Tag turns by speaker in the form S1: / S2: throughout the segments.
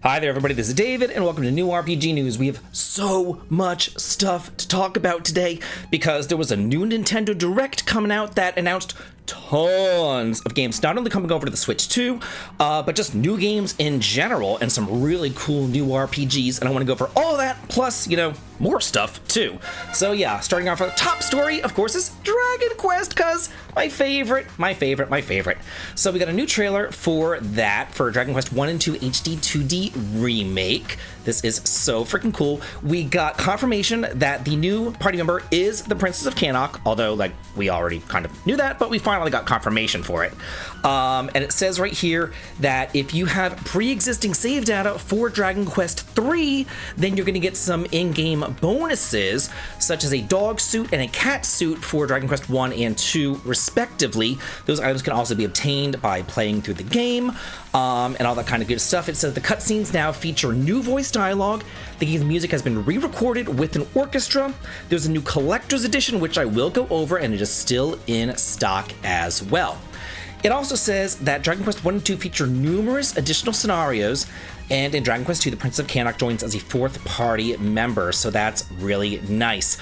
S1: Hi there everybody, this is David and welcome to New RPG News. We have so much stuff to talk about today because there was a new Nintendo Direct coming out that announced tons of games, not only coming over to the Switch 2, but just new games in general and some really cool new RPGs, and I want to go over all that, plus, more stuff too. So yeah, starting off with the top story, of course, is Dragon Quest, cause my favorite. So we got a new trailer for that, for Dragon Quest 1 and 2 HD 2D remake. This is so freaking cool. We got confirmation that the new party member is the Princess of Cannock, although we already kind of knew that, but we finally got confirmation for it. And it says right here that if you have pre-existing save data for Dragon Quest 3, then you're going to get some in-game bonuses, such as a dog suit and a cat suit for Dragon Quest 1 and 2, respectively. Those items can also be obtained by playing through the game, and all that kind of good stuff. It says the cutscenes now feature new voice dialogue. The game's music has been re-recorded with an orchestra. There's a new collector's edition, which I will go over, and it is still in stock as well. It also says that Dragon Quest 1 and 2 feature numerous additional scenarios, and in Dragon Quest 2, the Princess of Cannock joins as a fourth party member, so that's really nice.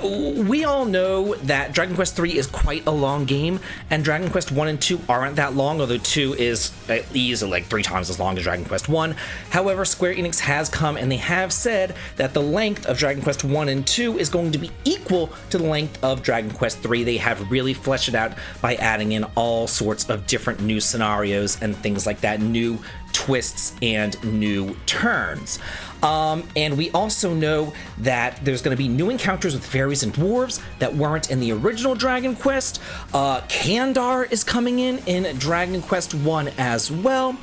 S1: We all know that Dragon Quest 3 is quite a long game, and Dragon Quest 1 and 2 aren't that long, although 2 is easily 3 times as long as Dragon Quest 1. However, Square Enix has come and they have said that the length of Dragon Quest 1 and 2 is going to be equal to the length of Dragon Quest 3. They have really fleshed it out by adding in all sorts of different new scenarios and things like that, new twists and new turns. And we also know that there's going to be new encounters with fairies and dwarves that weren't in the original Dragon Quest. Kandar is coming in Dragon Quest 1 as well.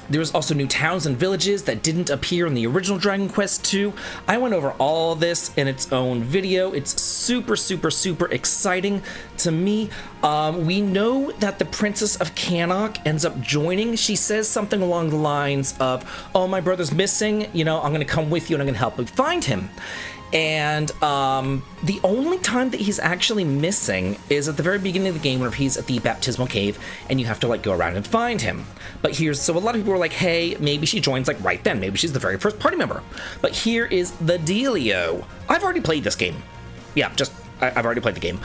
S1: There's also new towns and villages that didn't appear in the original Dragon Quest 2. I went over all this in its own video. It's super exciting to me. We know that the Princess of Cannock ends up joining. She says something along the lines of, "Oh, my brother's missing, I'm going to come with you and I'm going to help you find him." And the only time that he's actually missing is at the very beginning of the game, where he's at the baptismal cave and you have to go around and find him. But so a lot of people were like, hey, maybe she joins right then. Maybe she's the very first party member. But here is the dealio. I've already played this game. Yeah, I've already played the game.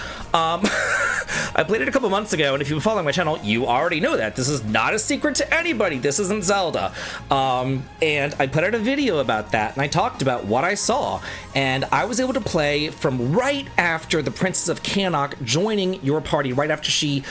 S1: I played it a couple months ago, and if you've been following my channel, you already know that. This is not a secret to anybody. This isn't Zelda. And I put out a video about that, and I talked about what I saw, and I was able to play from right after the Princess of Cannock joining your party, right after she,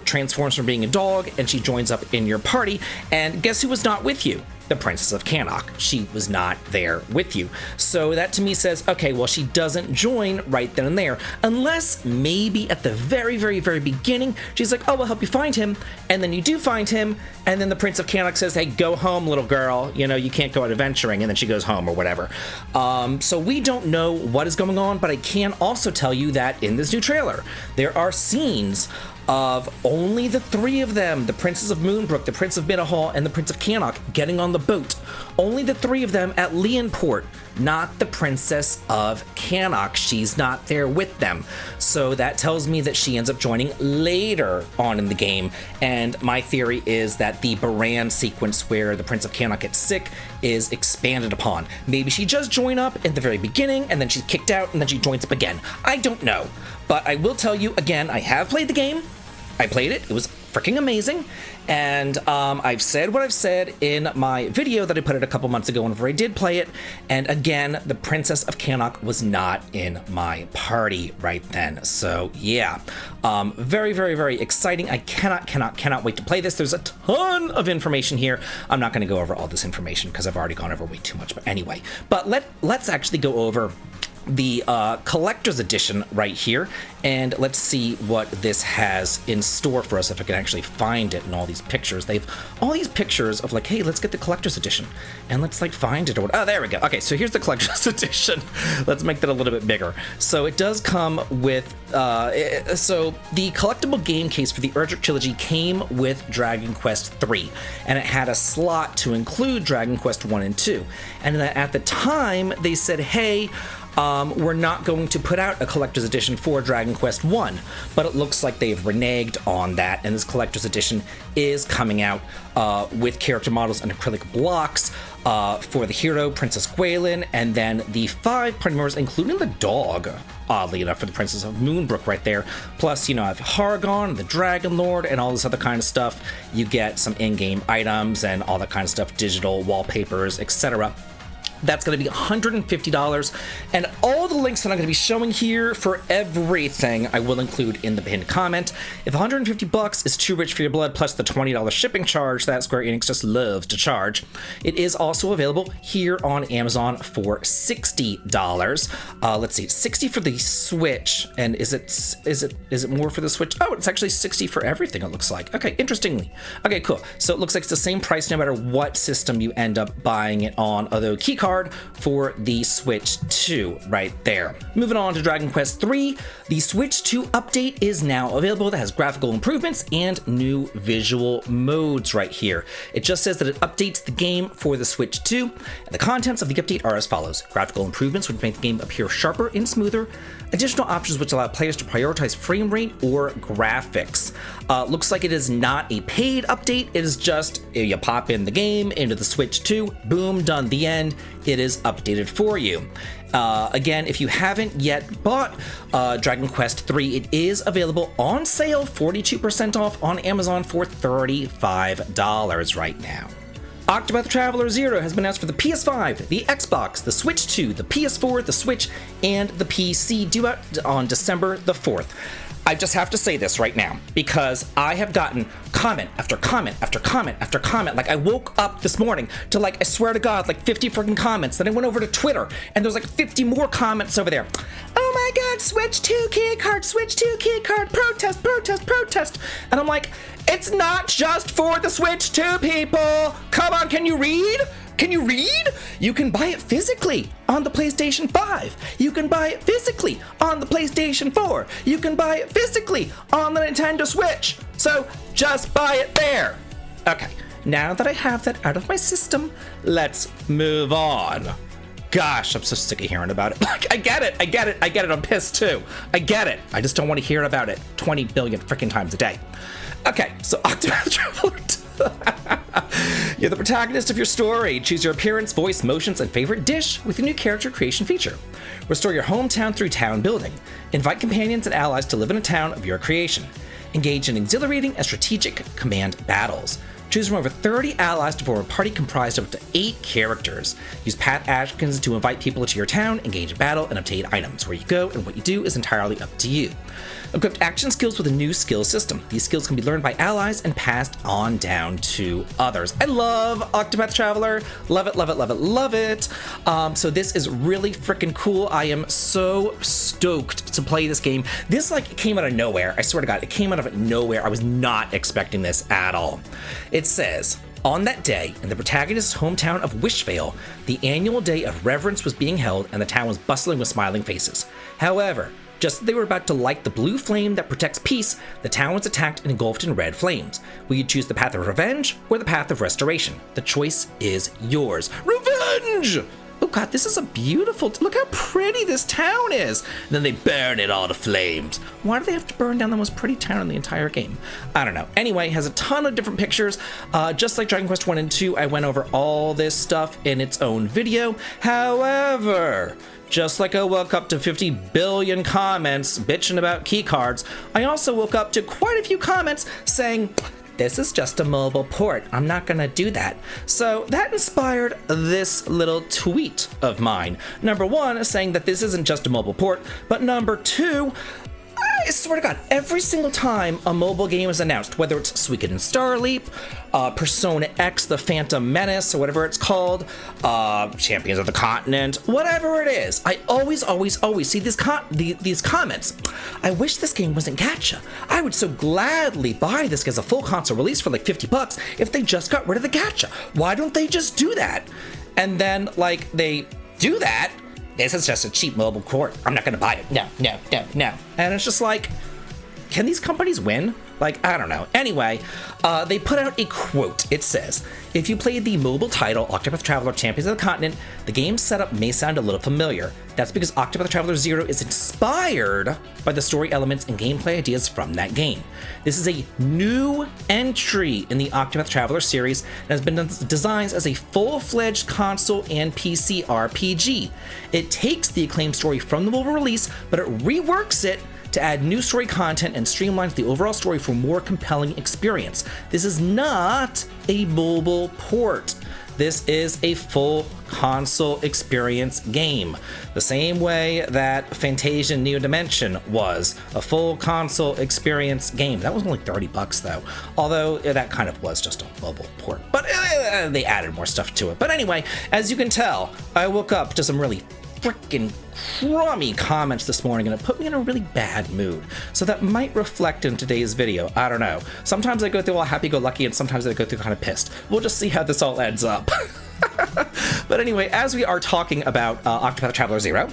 S1: transforms from being a dog, and she joins up in your party, and guess who was not with you? The Princess of Cannock. She was not there with you. So that to me says, okay, well, she doesn't join right then and there, unless maybe at the very beginning, she's like, oh, I'll help you find him, and then you do find him, and then the Prince of Cannock says, hey, go home, little girl, you can't go out adventuring, and then she goes home or whatever. So we don't know what is going on, but I can also tell you that in this new trailer, there are scenes of only the 3 of them, the Princess of Moonbrook, the Prince of Midahall, and the Prince of Cannock, getting on the boat. Only the 3 of them at Leonport, not the Princess of Cannock. She's not there with them. So that tells me that she ends up joining later on in the game, and my theory is that the Baran sequence where the Prince of Cannock gets sick is expanded upon. Maybe she does join up at the very beginning, and then she's kicked out, and then she joins up again. I don't know. But I will tell you, again, I have played the game. I played it. It was freaking amazing. And I've said what I've said in my video that I put out a couple months ago whenever I did play it. And again, the Princess of Cannock was not in my party right then. So yeah, very exciting. I cannot wait to play this. There's a ton of information here. I'm not going to go over all this information because I've already gone over way too much. But anyway, let's actually go over the collector's edition right here, and let's see what this has in store for us, if I can actually find it in all these pictures. They've all these pictures of hey, let's get the collector's edition, and let's find it, or oh, there we go. Okay, so here's the collector's edition. Let's make that a little bit bigger. So it does come with so the collectible game case for the Erdrick trilogy came with Dragon Quest 3, and it had a slot to include Dragon Quest 1 and 2, and at the time they said, hey, we're not going to put out a collector's edition for Dragon Quest 1, but it looks like they've reneged on that, and this collector's edition is coming out with character models and acrylic blocks for the hero, Princess Gwaelin, and then the 5 party members, including the dog, oddly enough, for the Princess of Moonbrook right there. Plus, you know, I have Hargon, the Dragon Lord, and all this other kind of stuff. You get some in-game items and all that kind of stuff, digital wallpapers, etc. That's going to be $150, and all the links that I'm going to be showing here for everything I will include in the pinned comment. If $150 is too rich for your blood, plus the $20 shipping charge that Square Enix just loves to charge, it is also available here on Amazon for $60. Let's see, $60 for the Switch, and is it more for the Switch? Oh, it's actually $60 for everything, it looks like. Okay, interestingly. Okay, cool. So it looks like it's the same price no matter what system you end up buying it on, although keycard for the Switch 2 right there. Moving on to Dragon Quest 3, the Switch 2 update is now available. That has graphical improvements and new visual modes right here. It just says that it updates the game for the Switch 2, and the contents of the update are as follows. Graphical improvements which make the game appear sharper and smoother, additional options which allow players to prioritize frame rate or graphics. Looks like it is not a paid update. It is just you pop in the game into the Switch 2, boom, done, the end. It is updated for you. Again, if you haven't yet bought Dragon Quest 3, it is available on sale, 42% off on Amazon for $35 right now. Octopath Traveler 0 has been announced for the PS5, the Xbox, the Switch 2, the PS4, the Switch, and the PC, due out on December the 4th. I just have to say this right now, because I have gotten comment after comment after comment after comment. Like, I woke up this morning to, like, I swear to God, like 50 freaking comments. Then I went over to Twitter, and there's like 50 more comments over there. Oh my God, Switch 2 keycard, Switch 2 keycard, protest, protest, protest. And I'm like, it's not just for the Switch 2, people. Come on, can you read? Can you read? You can buy it physically on the PlayStation 5. You can buy it physically on the PlayStation 4. You can buy it physically on the Nintendo Switch. So just buy it there. Okay, now that I have that out of my system, let's move on. Gosh, I'm so sick of hearing about it. Like, I get it. I'm pissed too. I get it. I just don't want to hear about it 20 billion freaking times a day. Okay, so Octopath Traveler 2. You're the protagonist of your story. Choose your appearance, voice, motions, and favorite dish with a new character creation feature. Restore your hometown through town building. Invite companions and allies to live in a town of your creation. Engage in exhilarating and strategic command battles. Choose from over 30 allies to form a party comprised of up to 8 characters. Use path actions to invite people into your town, engage in battle, and obtain items. Where you go and what you do is entirely up to you. Equipped action skills with a new skill system. These skills can be learned by allies and passed on down to others. I love Octopath Traveler. Love it, love it, love it, love it. So this is really freaking cool. I am so stoked to play this game. This like came out of nowhere. I swear to God, it came out of nowhere. I was not expecting this at all. It says, on that day, in the protagonist's hometown of Wishvale, the annual day of reverence was being held and the town was bustling with smiling faces. However, just as they were about to light the blue flame that protects peace, the town was attacked and engulfed in red flames. Will you choose the path of revenge or the path of restoration? The choice is yours. Revenge! Oh God, this is a beautiful, look how pretty this town is. And then they burn it all to flames. Why do they have to burn down the most pretty town in the entire game? I don't know. Anyway, it has a ton of different pictures. Just like Dragon Quest 1 and 2, I went over all this stuff in its own video. However, just like I woke up to 50 billion comments bitching about keycards, I also woke up to quite a few comments saying, this is just a mobile port. I'm not gonna do that. So that inspired this little tweet of mine. Number 1, saying that this isn't just a mobile port, but number 2, I swear to God, every single time a mobile game is announced, whether it's Suikoden Starleap, Persona X, The Phantom Menace, or whatever it's called, Champions of the Continent, whatever it is, I always see these comments. I wish this game wasn't gacha. I would so gladly buy this as a full console release for like $50 if they just got rid of the gacha. Why don't they just do that? And then, like, they do that. This is just a cheap mobile port. I'm not gonna buy it. No. And it's just like, can these companies win? Like, I don't know. Anyway, they put out a quote. It says, "If you played the mobile title Octopath Traveler Champions of the Continent, the game's setup may sound a little familiar. That's because Octopath Traveler 0 is inspired by the story elements and gameplay ideas from that game. This is a new entry in the Octopath Traveler series and has been designed as a full-fledged console and PC RPG. It takes the acclaimed story from the mobile release, but it reworks it to add new story content and streamlines the overall story for a more compelling experience. This is not a mobile port. This is a full console experience game. The same way that Fantasia Neo Dimension was a full console experience game. That was only $30 though, although that kind of was just a mobile port. But they added more stuff to it. But anyway, as you can tell, I woke up to some really freaking crummy comments this morning, and it put me in a really bad mood. So that might reflect in today's video. I don't know. Sometimes I go through all happy-go-lucky, and sometimes I go through kind of pissed. We'll just see how this all ends up. But anyway, as we are talking about Octopath Traveler 0,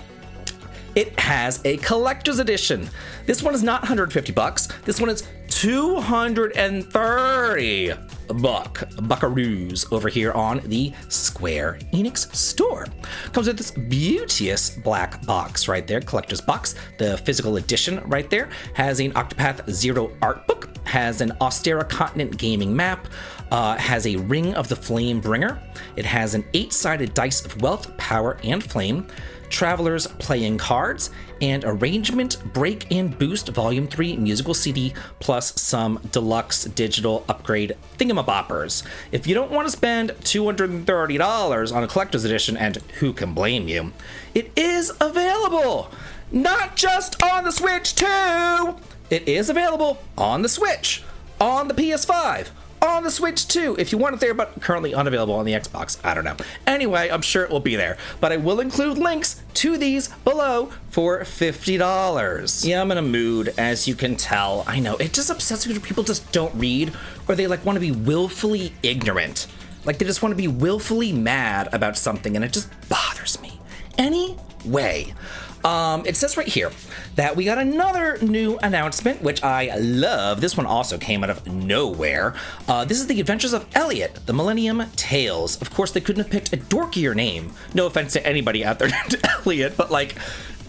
S1: it has a collector's edition. This one is not $150. This one is $230 buckaroos over here on the Square Enix store. Comes with this beauteous black box right there, collector's box. The physical edition right there has an Octopath 0 art book, has an Austera Continent gaming map, has a Ring of the Flame Bringer. It has an 8-sided dice of wealth, power, and flame, Travelers playing cards, and Arrangement Break and Boost Volume 3 musical CD, plus some deluxe digital upgrade thingamaboppers. If you don't want to spend $230 on a collector's edition, and who can blame you, it is available! Not just on the Switch too! It is available on the Switch, on the PS5, on the Switch too, if you want it there, but currently unavailable on the Xbox. I don't know. Anyway, I'm sure it will be there, but I will include links to these below for $50. Yeah, I'm in a mood, as you can tell. I know, it just upsets me when people just don't read, or they like want to be willfully ignorant. Like they just want to be willfully mad about something, and it just bothers me. Anyway, it says right here that we got another new announcement, which I love. This one also came out of nowhere. This is the Adventures of Elliot, the Millennium Tales. Of course, they couldn't have picked a dorkier name. No offense to anybody out there named Elliot, but like,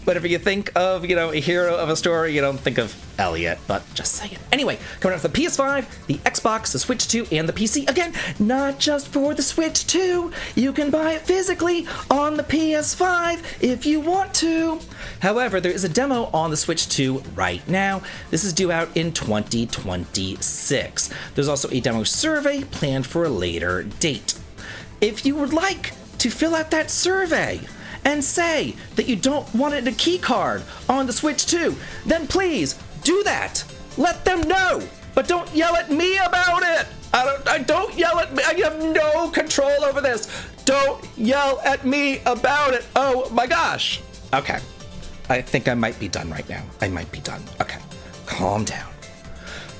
S1: whenever you think of, you know, a hero of a story, you don't think of Elliot, but just saying. Anyway, coming out to the PS5, the Xbox, the Switch 2, and the PC. Again, not just for the Switch 2. You can buy it physically on the PS5 if you want to. However, there is a demo on the Switch 2 right now. This is due out in 2026. There's also a demo survey planned for a later date. If you would like to fill out that survey and say that you don't want it in a key card on the Switch 2, then please do that. Let them know, but don't yell at me about it. I don't yell at me. I have no control over this. Don't yell at me about it. Oh my gosh. Okay, I think I might be done right now. I might be done. Okay, calm down.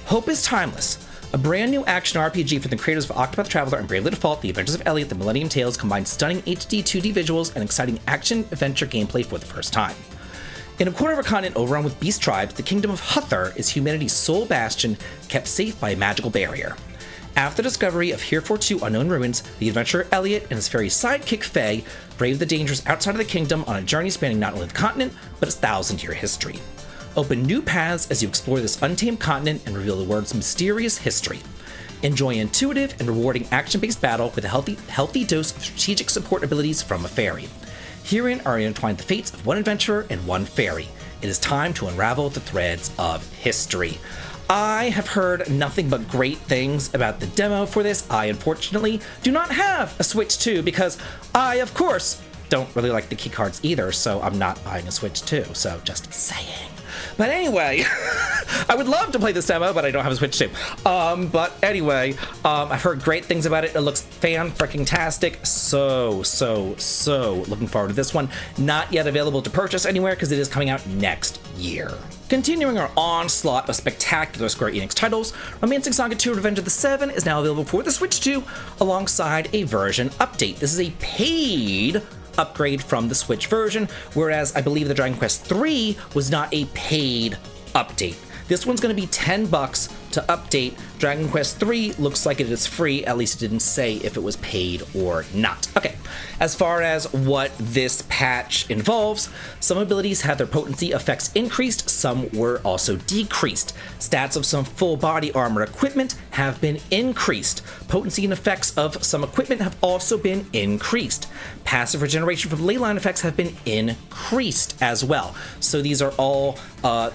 S1: Hope is Timeless, a brand new action RPG from the creators of Octopath Traveler and Bravely Default, The Adventures of Elliot, The Millennium Tales combines stunning HD 2D visuals and exciting action-adventure gameplay for the first time. In a corner of a continent overrun with beast tribes, the kingdom of Huthar is humanity's sole bastion, kept safe by a magical barrier. After the discovery of heretofore unknown ruins, the adventurer Elliot and his fairy sidekick Faye brave the dangers outside of the kingdom on a journey spanning not only the continent, but its 1,000-year history. Open new paths as you explore this untamed continent and reveal the world's mysterious history. Enjoy intuitive and rewarding action-based battle with a healthy dose of strategic support abilities from a fairy. Herein are intertwined the fates of one adventurer and one fairy. It is time to unravel the threads of history. I have heard nothing but great things about the demo for this. I, unfortunately, do not have a Switch 2 because I, of course, don't really like the keycards either, so I'm not buying a Switch 2, so just saying. But anyway, I would love to play this demo, but I don't have a Switch 2. But anyway, I've heard great things about it. It looks fan-freaking-tastic. So looking forward to this one. Not yet available to purchase anywhere because it is coming out next year. Continuing our onslaught of spectacular Square Enix titles, Romancing Saga 2 Revenge of the Seven is now available for the Switch 2 alongside a version update. This is a paid upgrade from the Switch version, whereas I believe the Dragon Quest III was not a paid update. This one's going to be $10 to update. Dragon Quest III looks like it is free, at least it didn't say if it was paid or not. Okay, as far as what this patch involves, some abilities had their potency effects increased, some were also decreased. Stats of some full body armor equipment have been increased. Potency and effects of some equipment have also been increased. Passive regeneration from leyline effects have been increased as well. So these are all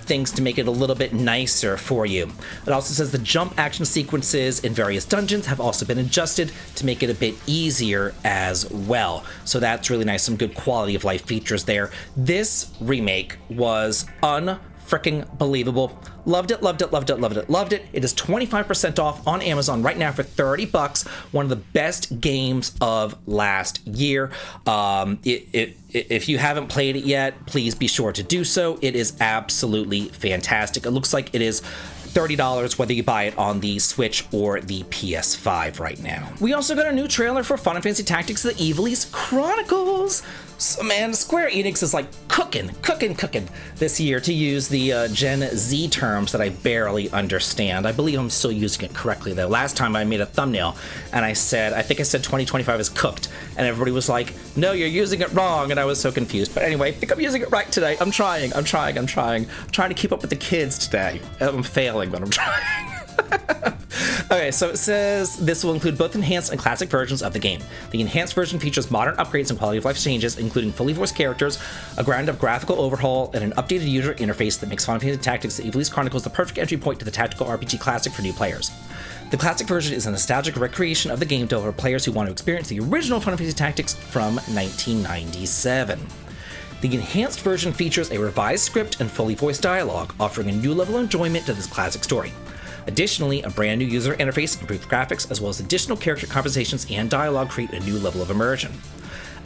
S1: things to make it a little bit nicer for you. It also says the jump action sequences in various dungeons have also been adjusted to make it a bit easier as well. So that's really nice, some good quality of life features there. This remake was unfreaking believable. Loved it, loved it, loved it, loved it, loved it. It is 25% off on Amazon right now for $30. One of the best games of last year. If you haven't played it yet, please be sure to do so. It is absolutely fantastic. It looks like it is $30 whether you buy it on the Switch or the PS5 right now. We also got a new trailer for Final Fantasy Tactics: The Evilise Chronicles. So man, Square Enix is like cooking this year, to use the Gen Z terms that I barely understand. I believe I'm still using it correctly though. Last time I made a thumbnail and I think I said 2025 is cooked, and everybody was like, no, you're using it wrong, and I was so confused. But anyway, I think I'm using it right today. I'm trying to keep up with the kids today. I'm failing, but I'm trying. Okay, so it says this will include both enhanced and classic versions of the game. The enhanced version features modern upgrades and quality of life changes, including fully voiced characters, a ground-up graphical overhaul, and an updated user interface that makes Final Fantasy Tactics: The Evilise Chronicles the perfect entry point to the tactical RPG classic for new players. The classic version is a nostalgic recreation of the game for players who want to experience the original Final Fantasy Tactics from 1997. The enhanced version features a revised script and fully voiced dialogue, offering a new level of enjoyment to this classic story. Additionally, a brand new user interface, improved graphics, as well as additional character conversations and dialogue create a new level of immersion.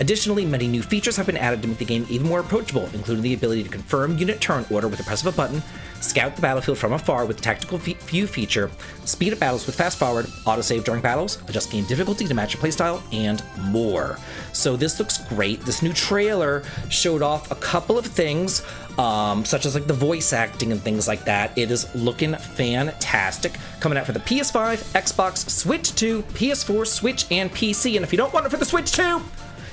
S1: Additionally, many new features have been added to make the game even more approachable, including the ability to confirm unit turn order with the press of a button, scout the battlefield from afar with the tactical view feature, speed up battles with fast forward, autosave during battles, adjust game difficulty to match your playstyle, and more. So this looks great. This new trailer showed off a couple of things, such as like the voice acting and things like that. It is looking fantastic. Coming out for the PS5, Xbox, Switch 2, PS4, Switch, and PC. And if you don't want it for the Switch 2,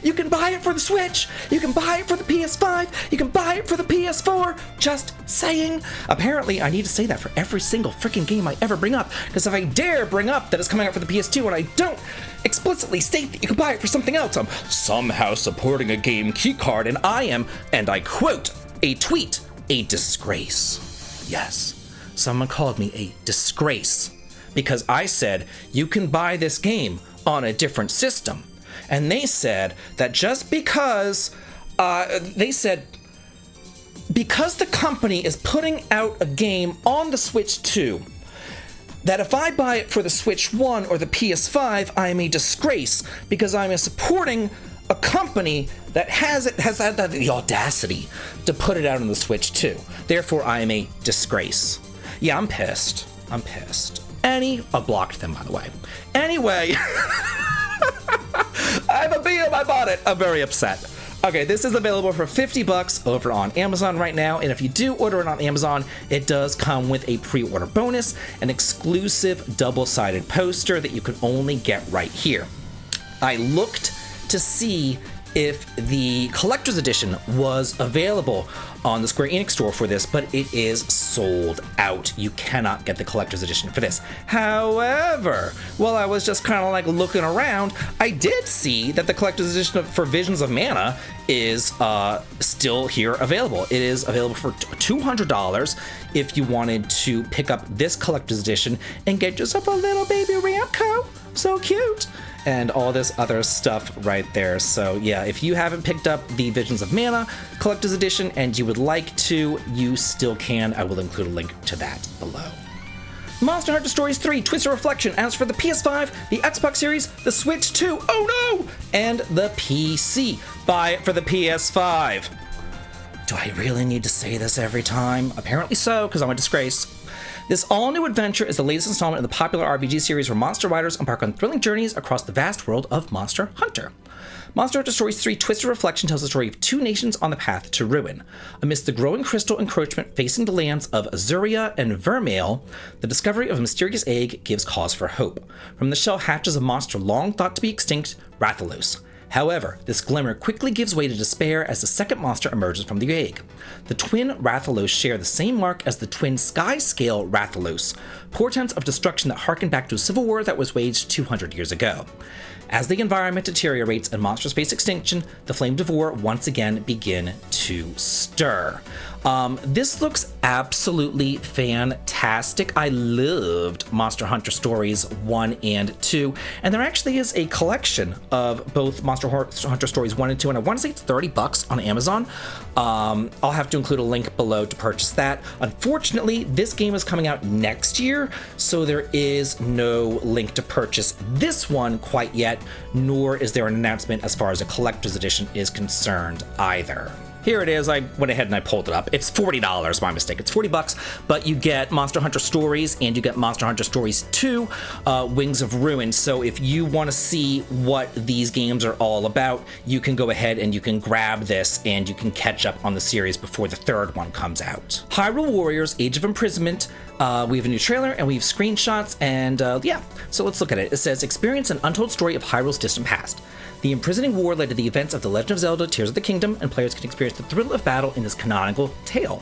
S1: you can buy it for the Switch, you can buy it for the PS5, you can buy it for the PS4, just saying. Apparently, I need to say that for every single freaking game I ever bring up, because if I dare bring up that it's coming out for the PS2 and I don't explicitly state that you can buy it for something else, I'm somehow supporting a game keycard, and I am, and I quote, a tweet, a disgrace. Yes, someone called me a disgrace, because I said, you can buy this game on a different system. And they said that just because, because the company is putting out a game on the Switch 2, that if I buy it for the Switch 1 or the PS5, I am a disgrace because I'm supporting a company that has had the audacity to put it out on the Switch 2. Therefore, I am a disgrace. Yeah, I'm pissed. I blocked them, by the way. Anyway. I have a BM, I bought it. I'm very upset. Okay, this is available for $50 over on Amazon right now, and if you do order it on Amazon, it does come with a pre-order bonus, an exclusive double-sided poster that you can only get right here. I looked to see if the collector's edition was available on the Square Enix store for this, but it is sold out. You cannot get the collector's edition for this. However, while I was just kind of like looking around, I did see that the collector's edition for Visions of Mana is still here available. It is available for $200 if you wanted to pick up this collector's edition and get yourself a little baby Ramco. So cute. And all this other stuff right there. So yeah, if you haven't picked up the Visions of Mana Collector's Edition and you would like to, you still can. I will include a link to that below. Monster Hunter Stories 3 Twisted Reflection as for the PS5, the Xbox Series, the Switch 2, oh no, and the PC. Buy it for the PS5. Do I really need to say this every time? Apparently so, because I'm a disgrace. This all-new adventure is the latest installment in the popular RPG series where monster riders embark on thrilling journeys across the vast world of Monster Hunter. Monster Hunter Stories 3 Twisted Reflection tells the story of two nations on the path to ruin. Amidst the growing crystal encroachment facing the lands of Azuria and Vermeil, the discovery of a mysterious egg gives cause for hope. From the shell hatches a monster long thought to be extinct, Rathalos. However, this glimmer quickly gives way to despair as the second monster emerges from the egg. The twin Rathalos share the same mark as the twin Sky-Scale Rathalos, portents of destruction that harken back to a civil war that was waged 200 years ago. As the environment deteriorates and monsters face extinction, the flames of war once again begin to stir. This looks absolutely fantastic. I loved Monster Hunter Stories 1 and 2, and there actually is a collection of both Monster Hunter Stories 1 and 2, and I want to say it's $30 on Amazon. I'll have to include a link below to purchase that. Unfortunately, this game is coming out next year, so there is no link to purchase this one quite yet, nor is there an announcement as far as a collector's edition is concerned either. Here it is. I went ahead and I pulled it up. It's $40, my mistake. It's $40, but you get Monster Hunter Stories and you get Monster Hunter Stories 2, Wings of Ruin. So if you want to see what these games are all about, you can go ahead and you can grab this and you can catch up on the series before the third one comes out. Hyrule Warriors Age of Imprisonment. We have a new trailer and we have screenshots and yeah, so let's look at it. It says, experience an untold story of Hyrule's distant past. The imprisoning war led to the events of The Legend of Zelda Tears of the Kingdom, and players can experience the thrill of battle in this canonical tale.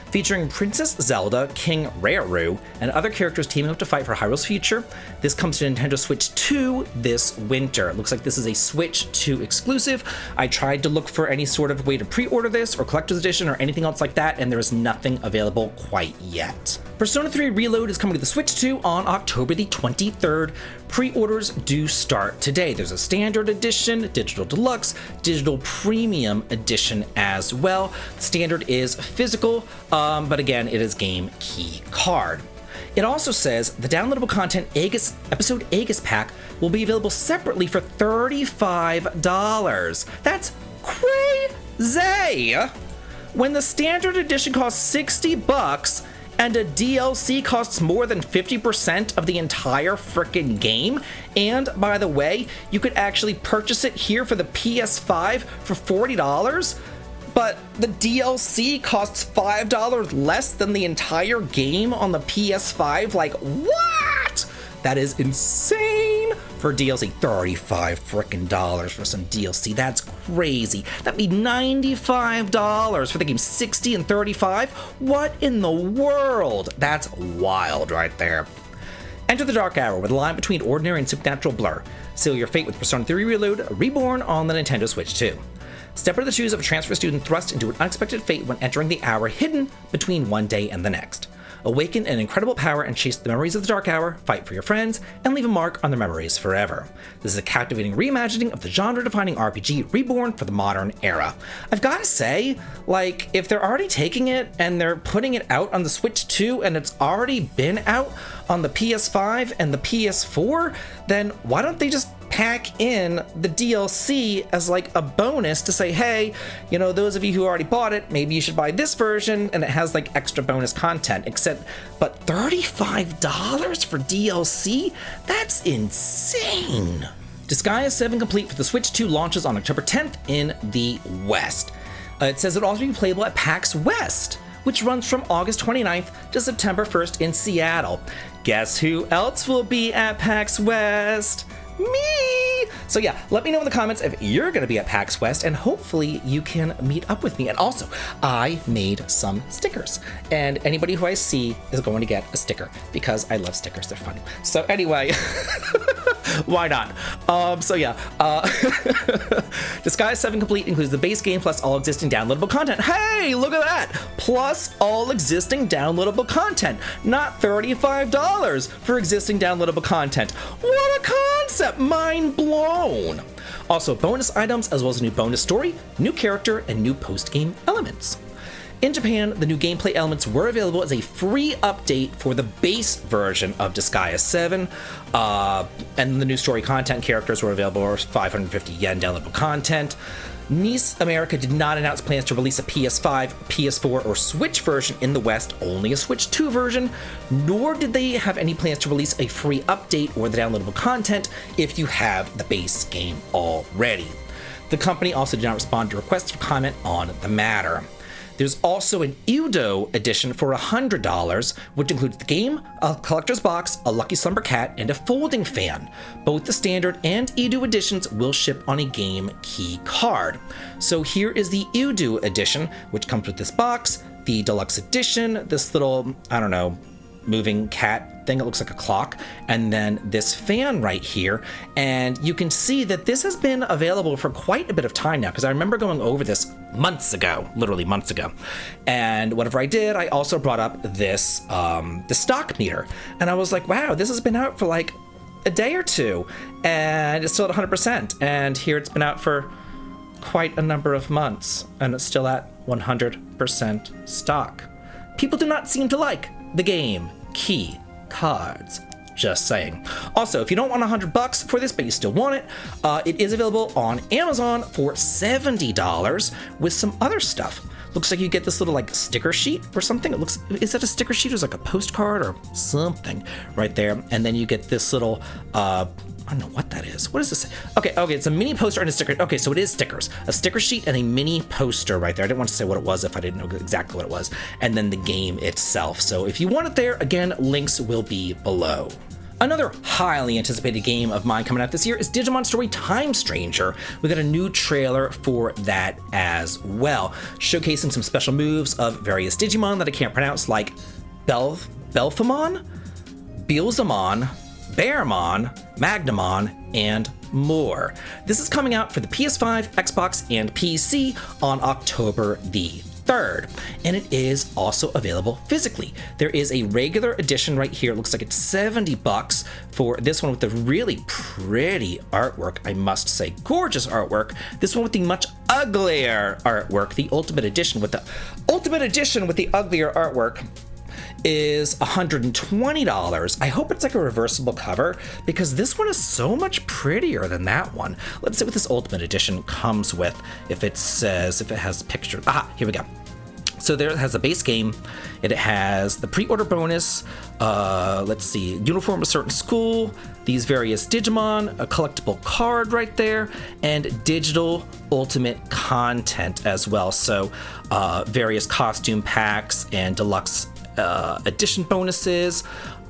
S1: Featuring Princess Zelda, King Rauru, and other characters teaming up to fight for Hyrule's future, this comes to Nintendo Switch 2 this winter. It looks like this is a Switch 2 exclusive. I tried to look for any sort of way to pre-order this or collector's edition or anything else like that, and there is nothing available quite yet. Persona 3 Reload is coming to the Switch 2 on October the 23rd. Pre-orders do start today. There's a standard edition, digital deluxe, digital premium edition as well. Standard is physical, but again, it is game key card. It also says the downloadable content episode Aegis pack will be available separately for $35. That's crazy! When the standard edition costs $60, and a DLC costs more than 50% of the entire frickin' game. And by the way, you could actually purchase it here for the PS5 for $40, but the DLC costs $5 less than the entire game on the PS5. Like, what? That is insane for DLC. $35 frickin' dollars for some DLC. That's crazy. That'd be $95 for the game. 60 and 35. What in the world? That's wild right there. Enter the Dark Hour, where the line between ordinary and supernatural blur. Seal your fate with Persona 3 Reload, reborn on the Nintendo Switch 2. Step into the shoes of a transfer student thrust into an unexpected fate when entering the hour hidden between one day and the next. Awaken an incredible power and chase the memories of the Dark Hour, fight for your friends, and leave a mark on their memories forever. This is a captivating reimagining of the genre-defining RPG reborn for the modern era. I've got to say, like, if they're already taking it and they're putting it out on the Switch 2 and it's already been out on the PS5 and the PS4, then why don't they just pack in the DLC as like a bonus to say, hey, you know, those of you who already bought it, maybe you should buy this version and it has like extra bonus content, but $35 for DLC? That's insane. Disgaea 7 Complete for the Switch 2 launches on October 10th in the West. It says it'll also be playable at PAX West, which runs from August 29th to September 1st in Seattle. Guess who else will be at PAX West? Me! So yeah, let me know in the comments if you're going to be at PAX West, and hopefully you can meet up with me. And also, I made some stickers, and anybody who I see is going to get a sticker because I love stickers. They're fun. So anyway, why not? So yeah, Disgaea 7 Complete includes the base game plus all existing downloadable content. Hey, look at that! Plus all existing downloadable content. Not $35 for existing downloadable content. What a concept! Mind blown! Also, bonus items as well as a new bonus story, new character, and new post-game elements. In Japan, the new gameplay elements were available as a free update for the base version of Disgaea 7, and the new story content characters were available for 550 yen downloadable content. NIS America did not announce plans to release a PS5, PS4, or Switch version in the West, only a Switch 2 version, nor did they have any plans to release a free update or the downloadable content if you have the base game already. The company also did not respond to requests for comment on the matter. There's also an Udo edition for $100, which includes the game, a collector's box, a Lucky Slumber Cat, and a folding fan. Both the standard and Udo editions will ship on a game key card. So here is the Udo edition, which comes with this box, the deluxe edition, this little, I don't know, moving cat thing. It looks like a clock, and then this fan right here. And you can see that this has been available for quite a bit of time now, because I remember going over this months ago, literally months ago. And whatever I did, I also brought up this the stock meter, and I was like, wow, this has been out for like a day or two, and it's still at 100%. And here it's been out for quite a number of months, and it's still at 100% stock. People do not seem to like the game key cards. Just saying. Also, if you don't want $100 for this, but you still want it, it is available on Amazon for $70 with some other stuff. Looks like you get this little like sticker sheet or something. It looks, is that a sticker sheet? It's like a postcard or something right there. And then you get this little, I don't know what that is. What does this say? Okay, it's a mini poster and a sticker. Okay, so it is stickers. A sticker sheet and a mini poster right there. I didn't want to say what it was if I didn't know exactly what it was. And then the game itself. So if you want it there, again, links will be below. Another highly anticipated game of mine coming out this year is Digimon Story Time Stranger. We got a new trailer for that as well, showcasing some special moves of various Digimon that I can't pronounce, like Belphamon, Beelzemon, Bearmon, Magnamon, and more. This is coming out for the PS5, Xbox, and PC on October the 3rd, and it is also available physically. There is a regular edition right here. It looks like it's $70 for this one with the really pretty artwork, I must say. Gorgeous artwork. This one with the much uglier artwork, the Ultimate Edition with the uglier artwork, is $120. I hope it's like a reversible cover, because this one is so much prettier than that one. Let's see what this Ultimate Edition comes with, if it has pictures. Aha, here we go. So there it has a base game. It has the pre-order bonus, let's see, uniform of a certain school, these various Digimon, a collectible card right there, and digital ultimate content as well. So various costume packs and deluxe edition bonuses,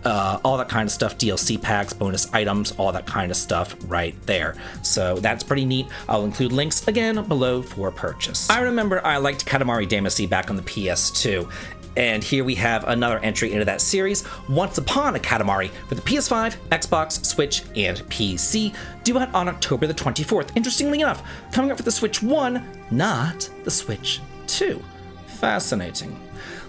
S1: all that kind of stuff, DLC packs, bonus items, all that kind of stuff right there. So that's pretty neat. I'll include links again below for purchase. I remember I liked Katamari Damacy back on the PS2. And here we have another entry into that series, Once Upon a Katamari, for the PS5, Xbox, Switch, and PC, due out on October the 24th. Interestingly enough, coming out for the Switch 1, not the Switch 2. Fascinating.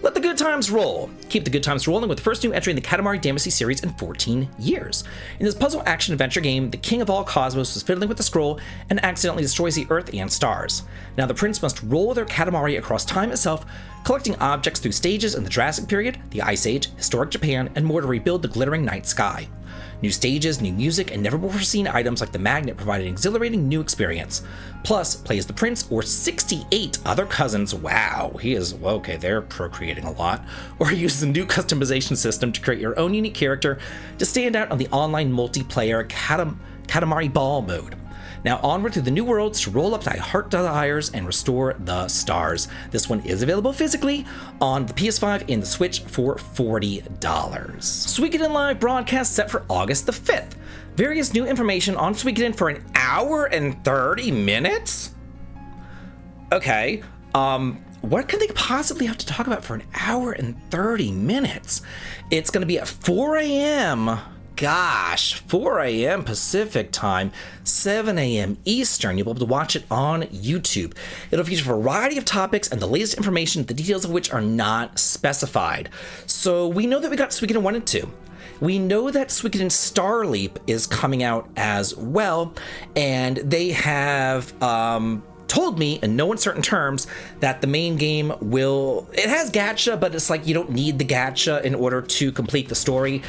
S1: Let the good times roll. Keep the good times rolling with the first new entry in the Katamari Damacy series in 14 years. In this puzzle action adventure game, the king of all cosmos is fiddling with the scroll and accidentally destroys the Earth and stars. Now the prince must roll their Katamari across time itself, collecting objects through stages in the Jurassic period, the Ice Age, historic Japan, and more to rebuild the glittering night sky. New stages, new music, and never-before-seen items like the magnet provide an exhilarating new experience. Plus, play as the prince or 68 other cousins. Wow, okay, they're procreating a lot. Or use the new customization system to create your own unique character to stand out on the online multiplayer Katamari Ball mode. Now onward through the new worlds to roll up thy heart desires and restore the stars. This one is available physically on the PS5 and the Switch for $40. Suikoden Live broadcast set for August the 5th. Various new information on Suikoden for an hour and 30 minutes? Okay, what can they possibly have to talk about for an hour and 30 minutes? It's gonna be at 4 a.m. Gosh, 4 a.m. Pacific time, 7 a.m. Eastern. You'll be able to watch it on YouTube. It'll feature a variety of topics and the latest information, the details of which are not specified. So we know that we got Suikoden 1 and 2. We know that Suikoden Starleap is coming out as well, and they have told me in no uncertain terms that the main game it has gacha, but it's like you don't need the gacha in order to complete the story.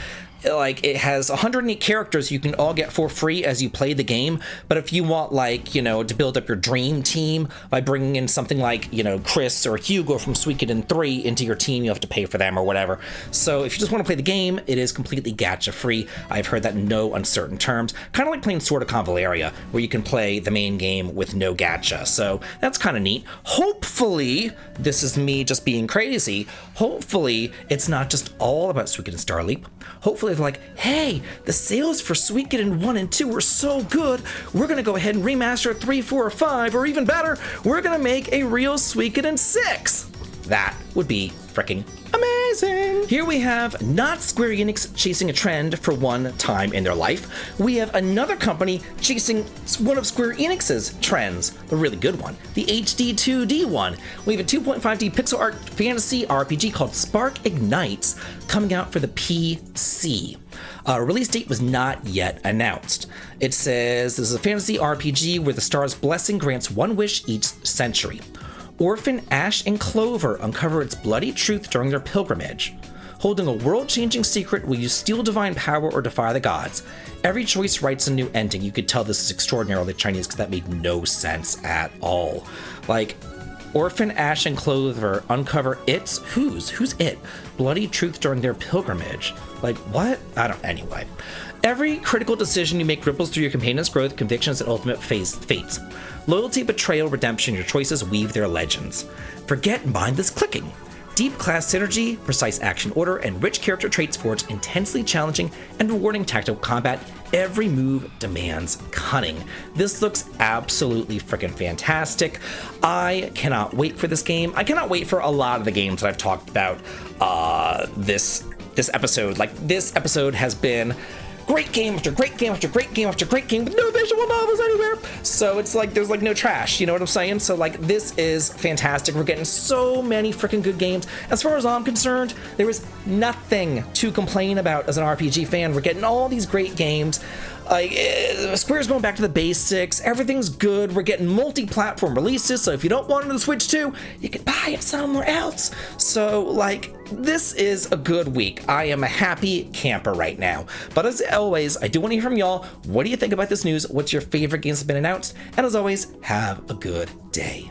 S1: like it has 108 characters you can all get for free as you play the game. But if you want, like, you know, to build up your dream team by bringing in something like, you know, Chris or Hugo from Suikoden 3 into your team, you have to pay for them or whatever. So if you just want to play the game, it is completely gacha free. I've heard that in no uncertain terms, kind of like playing Sword of Convaleria, where you can play the main game with no gacha. So that's kind of neat. Hopefully, this is me just being crazy. Hopefully, it's not just all about Suikoden Starleap. Hopefully they're like, hey, the sales for Suikoden 1 and 2 were so good, we're gonna go ahead and remaster 3, 4, or 5, or even better, we're gonna make a real Suikoden 6. That would be freaking amazing. Here we have not Square Enix chasing a trend for one time in their life. We have another company chasing one of Square Enix's trends, the really good one, the HD 2D one. We have a 2.5D pixel art fantasy RPG called Spark Ignites coming out for the PC. Release date was not yet announced. It says this is a fantasy RPG where the star's blessing grants one wish each century. Orphan Ash and Clover uncover its bloody truth during their pilgrimage. Holding a world-changing secret, will you steal divine power or defy the gods? Every choice writes a new ending. You could tell this is extraordinarily Chinese because that made no sense at all. Like, Orphan Ash and Clover uncover who's it? Bloody truth during their pilgrimage. Like, what? I don't, anyway. Every critical decision you make ripples through your companion's growth, convictions, and ultimate fates. Loyalty, betrayal, redemption, your choices weave their legends. Forget mindless clicking. Deep class synergy, precise action order, and rich character traits forge intensely challenging and rewarding tactical combat. Every move demands cunning. This looks absolutely freaking fantastic. I cannot wait for this game. I cannot wait for a lot of the games that I've talked about this episode. Like, this episode has been great game after great game after great game after great game with no visual novels anywhere. So it's like there's like no trash, you know what I'm saying? So like this is fantastic. We're getting so many freaking good games. As far as I'm concerned, there is nothing to complain about as an RPG fan. We're getting all these great games. Square's going back to the basics. Everything's good. We're getting multi-platform releases, so if you don't want it on the Switch 2, you can buy it somewhere else. So, like, this is a good week. I am a happy camper right now. But as always, I do want to hear from y'all. What do you think about this news? What's your favorite games that have been announced? And as always, have a good day.